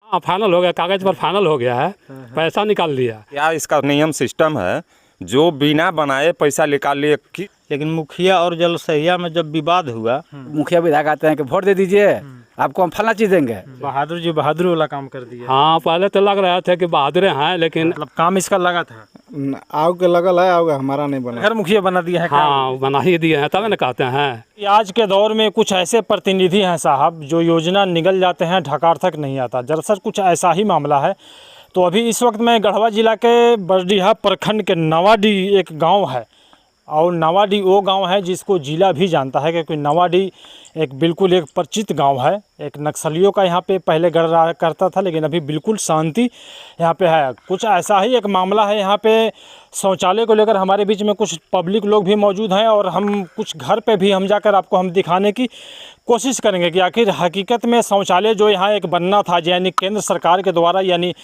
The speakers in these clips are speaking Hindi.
हाँ फाइनल हो गया, कागज पर फाइनल हो गया है, पैसा निकाल लिया। क्या इसका नियम सिस्टम है जो बिना बनाए पैसा निकाल लिए कि लेकिन मुखिया और जलसहिया में जब विवाद हुआ, मुखिया विधायक आते हैं कि वोट दे दीजिए, आपको हम फलना चीज देंगे। बहादुर जी बहादुर वाला काम कर दिया। हाँ पहले तो लग रहा था कि बहादुर हैं, लेकिन मतलब काम इसका लगा था। आव के लगल है, आव हमारा नहीं बना। घर मुखिया बना दिया है। हाँ बना ही दिए हैं, तब न कहते हैं। आज के दौर में कुछ ऐसे प्रतिनिधि हैं साहब जो योजना निगल जाते हैं, ढकार तक नहीं आता। दरअसल कुछ ऐसा ही मामला है। तो अभी इस वक्त मैं गढ़वा जिला के बरडीहा प्रखंड के नवाडी एक गांव है, और नवाडी वो गांव है जिसको जिला भी जानता है, क्योंकि नवाडी एक बिल्कुल एक परिचित गांव है। एक नक्सलियों का यहाँ पे पहले गढ़ रहा करता था, लेकिन अभी बिल्कुल शांति यहाँ पे है। कुछ ऐसा ही एक मामला है यहाँ पे शौचालय को लेकर। हमारे बीच में कुछ पब्लिक लोग भी मौजूद हैं, और हम कुछ घर पे भी हम जाकर आपको हम दिखाने की कोशिश करेंगे कि आखिर हकीकत में शौचालय जो यहाँ एक बनना था, यानी केंद्र सरकार के द्वारा, यानी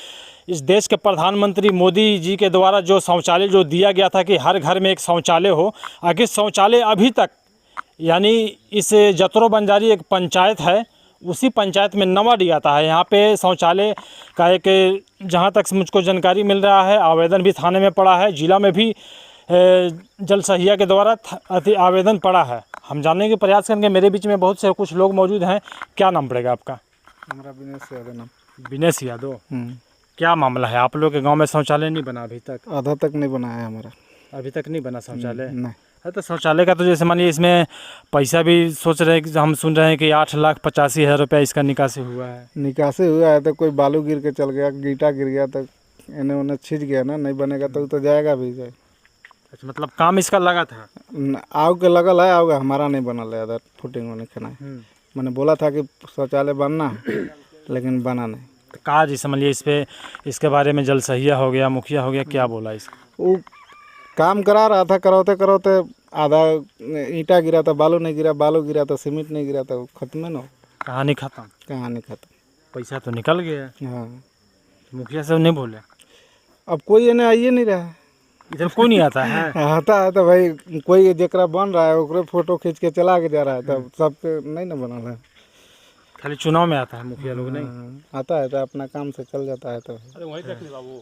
इस देश के प्रधानमंत्री मोदी जी के द्वारा जो शौचालय जो दिया गया था कि हर घर में एक शौचालय हो, आखिर शौचालय अभी तक, यानी इस जतरो बंजारी एक पंचायत है, उसी पंचायत में नवाडी आता है। यहाँ पे शौचालय का एक, जहाँ तक मुझको जानकारी मिल रहा है, आवेदन भी थाने में पड़ा है, जिला में भी जलसहिया के द्वारा आवेदन पड़ा है। हम जानने के प्रयास करेंगे। मेरे बीच में बहुत से कुछ लोग मौजूद हैं। क्या नाम पड़ेगा आपका? हमारा विनेश यादव नाम। विनेश यादव। क्या मामला है? आप लोग के गांव में शौचालय नहीं बना अभी तक? आधा तक नहीं बना है हमारा। अभी तक नहीं बना शौचालय? नहीं। है तो शौचालय का तो जैसे मानिए इसमें पैसा भी सोच रहे हैं कि हम सुन रहे हैं कि 8,85,000 रुपया इसका निकासी हुआ है। निकासी हुआ है तो कोई बालू गिर के चल गया, गीटा गिर गया तो इन्हें उन्हें छिज गया ना, नहीं बनेगा तो जाएगा भी जाए। अच्छा, मतलब काम इसका लगा था। आव के लगल है, आव हमारा नहीं बनल है। अदर फुटिंग होने खाना मैंने बोला था कि शौचालय बनना है, लेकिन बना नहीं। तो कहा जी समझिए इस पे, इसके बारे में जलसहिया हो गया, मुखिया हो गया, क्या बोला इसका? वो काम करा रहा था, करौते करौते आधा ईंटा गिरा था, बालू नहीं गिरा, बालू गिरा तो सीमेंट नहीं गिरा, तो खत्म है ना, कहानी खत्म। कहानी खत्म। पैसा तो निकल गया। हाँ, मुखिया से नहीं बोले? अब कोई इन्हें आइए नहीं रहा है। इधर कोई नहीं आता है। आता है तो भाई कोई जरा बन रहा है ओकरे फोटो खींच के चला के जा रहा है, तब सबके नहीं ना बना है। खाली चुनाव में आता है मुखिया लोग? नहीं आता है तो अपना काम से चल जाता है। तो अरे वही देख ली बाबू।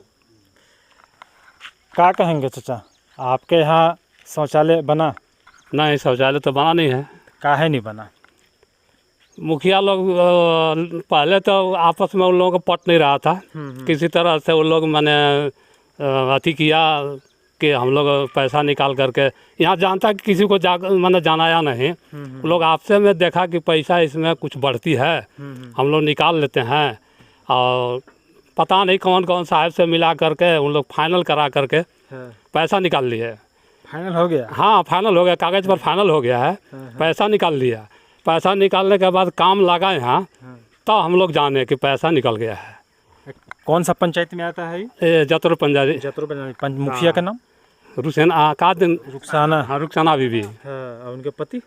क्या कहेंगे चाचा, आपके यहाँ शौचालय बना? नहीं शौचालय तो बना नहीं है। काहे नहीं बना? मुखिया लोग पहले तो आपस में उन लोगों को पट नहीं रहा था। किसी तरह से उन लोग मैंने अति किया कि हम लोग पैसा निकाल करके, यहाँ जानता कि किसी को मैंने जनाया नहीं। लोग आपसे में देखा कि पैसा इसमें कुछ बढ़ती है, हम लोग निकाल लेते हैं, और पता नहीं कौन कौन साहब से मिला करके उन लोग फाइनल करा करके पैसा निकाल लिए। फाइनल हो गया? हाँ फाइनल हो गया, कागज पर फाइनल हो गया है, पैसा निकाल लिया। पैसा निकालने के बाद काम लगा यहाँ, तो हम लोग जाने कि पैसा निकल गया है। कौन सा पंचायत में आता है ये जतरो पंजारी। जतरो पंजारी। मुखिया का नाम? रुखसाना का दिन रुखसाना। हाँ रुखसाना बीबी। और उनके पति?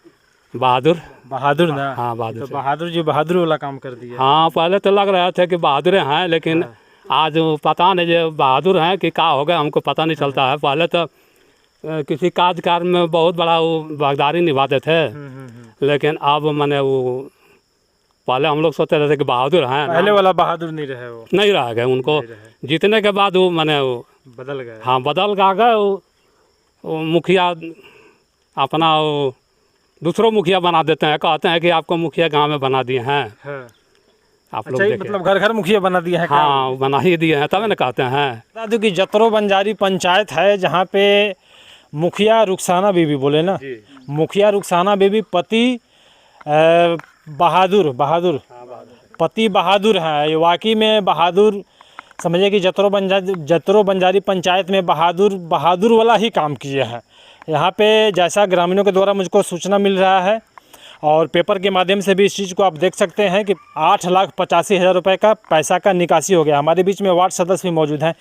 बहादुर। बहादुर ना? हाँ बहादुर। तो बहादुर जी बहादुर वाला काम कर दिया। हाँ पहले तो लग रहा था कि बहादुर हैं, लेकिन आज पता नहीं जो बहादुर हैं कि क्या हो गया, हमको पता नहीं चलता है। पहले तो किसी कार्यकाल में बहुत बड़ा वो भागीदारी निभाते थे, लेकिन अब मैंने वो, पहले हम लोग सोचते रहते कि बहादुर हैं, पहले वाला बहादुर नहीं रहे, वो नहीं रह गए। उनको जीतने के बाद वो मैंने वो बदल गए। हाँ बदल गए। वो मुखिया अपना वो दूसरों मुखिया बना देते हैं, कहते हैं कि आपको मुखिया गांव में बना दिए हैं। आप लोग अच्छा, मतलब घर घर मुखिया बना दिया है? हाँ बना ही दिए हैं, तब न कहते हैं। बता दूं कि जतरो बंजारी पंचायत है, जहाँ पे मुखिया रुखसाना बीबी बोले ना, मुखिया रुखसाना बीबी, पति बहादुर पति बहादुर है। ये वाकई में बहादुर, समझिए कि जतरो बंजारी पंचायत में बहादुर वाला ही काम किए हैं। यहाँ पे जैसा ग्रामीणों के द्वारा मुझको सूचना मिल रहा है, और पेपर के माध्यम से भी इस चीज़ को आप देख सकते हैं कि 8,85,000 रुपये का पैसा का निकासी हो गया। हमारे बीच में वार्ड सदस्य भी मौजूद हैं।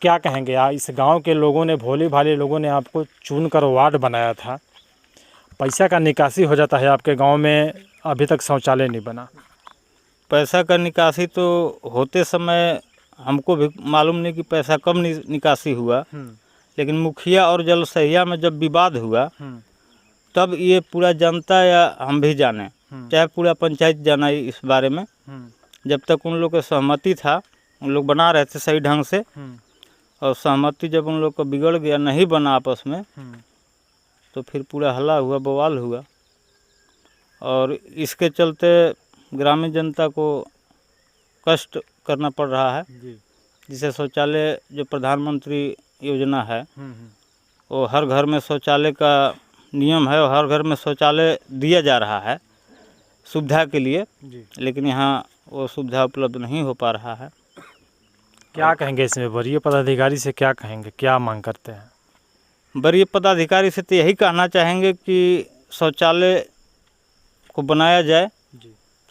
क्या कहेंगे यार, इस गांव के लोगों ने, भोले भाले लोगों ने आपको चुन कर वार्ड बनाया था, पैसा का निकासी हो जाता है आपके गांव में, अभी तक शौचालय नहीं बना। पैसा का निकासी तो होते समय हमको भी मालूम नहीं कि पैसा कब निकासी हुआ, लेकिन मुखिया और जलसहिया में जब विवाद हुआ, तब ये पूरा जनता या हम भी जाने, चाहे पूरा पंचायत जाना इस बारे में, जब तक उन लोग का सहमति था, उन लोग बना रहे थे सही ढंग से, और सहमति जब उन लोग का बिगड़ गया, नहीं बना आपस में, तो फिर पूरा हल्ला हुआ, बवाल हुआ। और इसके चलते ग्रामीण जनता को कष्ट करना पड़ रहा है। जिसे शौचालय जो प्रधानमंत्री योजना है, वो हर घर में शौचालय का नियम है और हर घर में शौचालय दिया जा रहा है सुविधा के लिए, लेकिन यहाँ वो सुविधा उपलब्ध नहीं हो पा रहा है। क्या कहेंगे इसमें, वरीय पदाधिकारी से क्या कहेंगे, क्या मांग करते हैं? वरीय पदाधिकारी से तो यही कहना चाहेंगे कि शौचालय को बनाया जाए,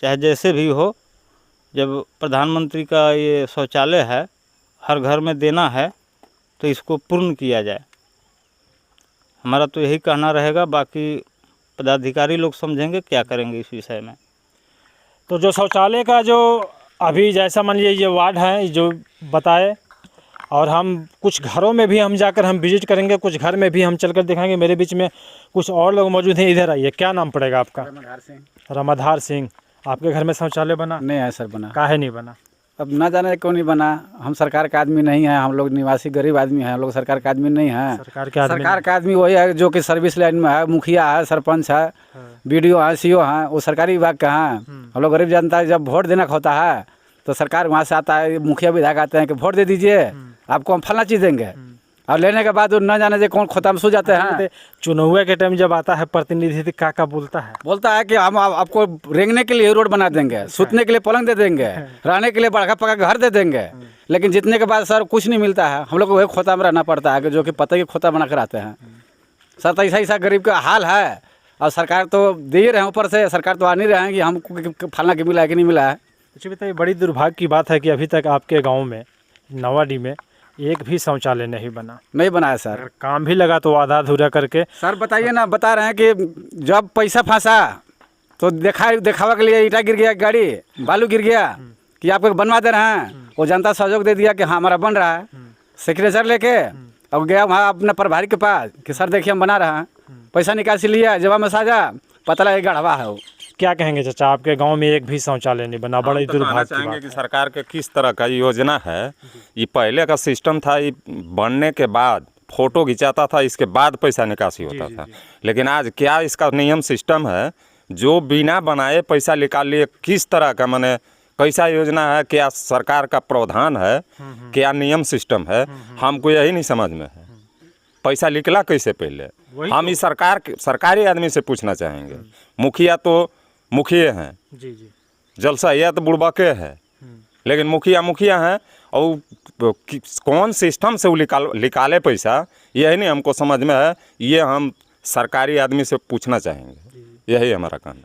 चाहे जैसे भी हो। जब प्रधानमंत्री का ये शौचालय है, हर घर में देना है, तो इसको पूर्ण किया जाए। हमारा तो यही कहना रहेगा, बाकी पदाधिकारी लोग समझेंगे क्या करेंगे इस विषय में। तो जो शौचालय का जो अभी जैसा मान लीजिए ये वार्ड है जो बताए, और हम कुछ घरों में भी हम जाकर हम विजिट करेंगे, कुछ घर में भी हम चलकर दिखाएंगे। मेरे बीच में कुछ और लोग मौजूद हैं, इधर आइए। क्या नाम पड़ेगा आपका? रमधार सिंह। रमाधार सिंह। आपके घर में शौचालय बना? नहीं है सर बना। काहे नहीं बना? अब ना जाने क्यों नहीं बना। हम सरकार का आदमी नहीं है, हम लोग निवासी गरीब आदमी हैं, हम लोग सरकार का आदमी नहीं है। सरकार के आदमी? सरकार का आदमी वही है जो कि सर्विस लाइन में है, मुखिया है, सरपंच है, बीडीओ है, सीओ हैं, वो सरकारी विभाग का हैं। हम लोग गरीब जनता जब वोट देना होता है तो सरकार वहाँ से आता है, मुखिया विधायक आते हैं कि वोट दे दीजिए, आपको हम फलना चीज़ देंगे, और लेने के बाद न जाने से कौन खोता में सो जाते हैं। चुनाव के टाइम जब आता है प्रतिनिधि क्या बोलता है कि हम आपको रेंगने के लिए रोड बना देंगे, सूतने के लिए पलंग दे देंगे, रहने के लिए बड़ा पका घर दे देंगे, लेकिन जीतने के बाद सर कुछ नहीं मिलता है। हम लोग को वही खोता में रहना पड़ता है, जो कि पता ही खोता बना कर आते हैं। सर तो ऐसा गरीब का हाल है, और सरकार तो दे ही रहे हैं, ऊपर से सरकार तो आ नहीं रहे हैं कि हमको फलना के मिला है कि नहीं मिला है। अच्छा बताइए, बड़ी दुर्भाग्य की बात है कि अभी तक आपके गाँव में नवाडी में एक भी शौचालय नहीं बना है सर। काम भी लगा तो आधा अधूरा करके। सर बताइए ना, बता रहे हैं कि जब पैसा फंसा तो दिखावा के लिए ईटा गिर गया, गाड़ी बालू गिर गया कि आपको बनवा दे रहे हैं, वो जनता सहयोग दे दिया कि हाँ हमारा बन रहा है। सिग्नेचर लेके अब गया वहाँ अपने प्रभारी के पास कि सर देखिए हम बना रहे हैं, पैसा निकासी लिया, जब में साझा पता लगा गढ़वा है वो। क्या कहेंगे चाचा, आपके गांव में एक भी शौचालय नहीं बना? बड़ी दुर्भाग्य की चाहेंगे बात कि है। सरकार के किस तरह का योजना है। ये पहले का सिस्टम था, ये बनने के बाद फोटो खिंचाता था, इसके बाद पैसा निकासी होता था। लेकिन आज क्या इसका नियम सिस्टम है, जो बिना बनाए पैसा निकाल लिए, किस तरह का माने कैसा योजना है, क्या सरकार का प्रावधान है, क्या नियम सिस्टम है, हमको यही नहीं समझ में है। पैसा निकला कैसे पहले, हम इस सरकारी आदमी से पूछना चाहेंगे। मुखिया तो मुखिया हैं, जलसहिया तो बुड़बके है, लेकिन मुखिया हैं, और कौन सिस्टम से वो निकाले पैसा, यही नहीं हमको समझ में है। ये हम सरकारी आदमी से पूछना चाहेंगे, यही हमारा कहना।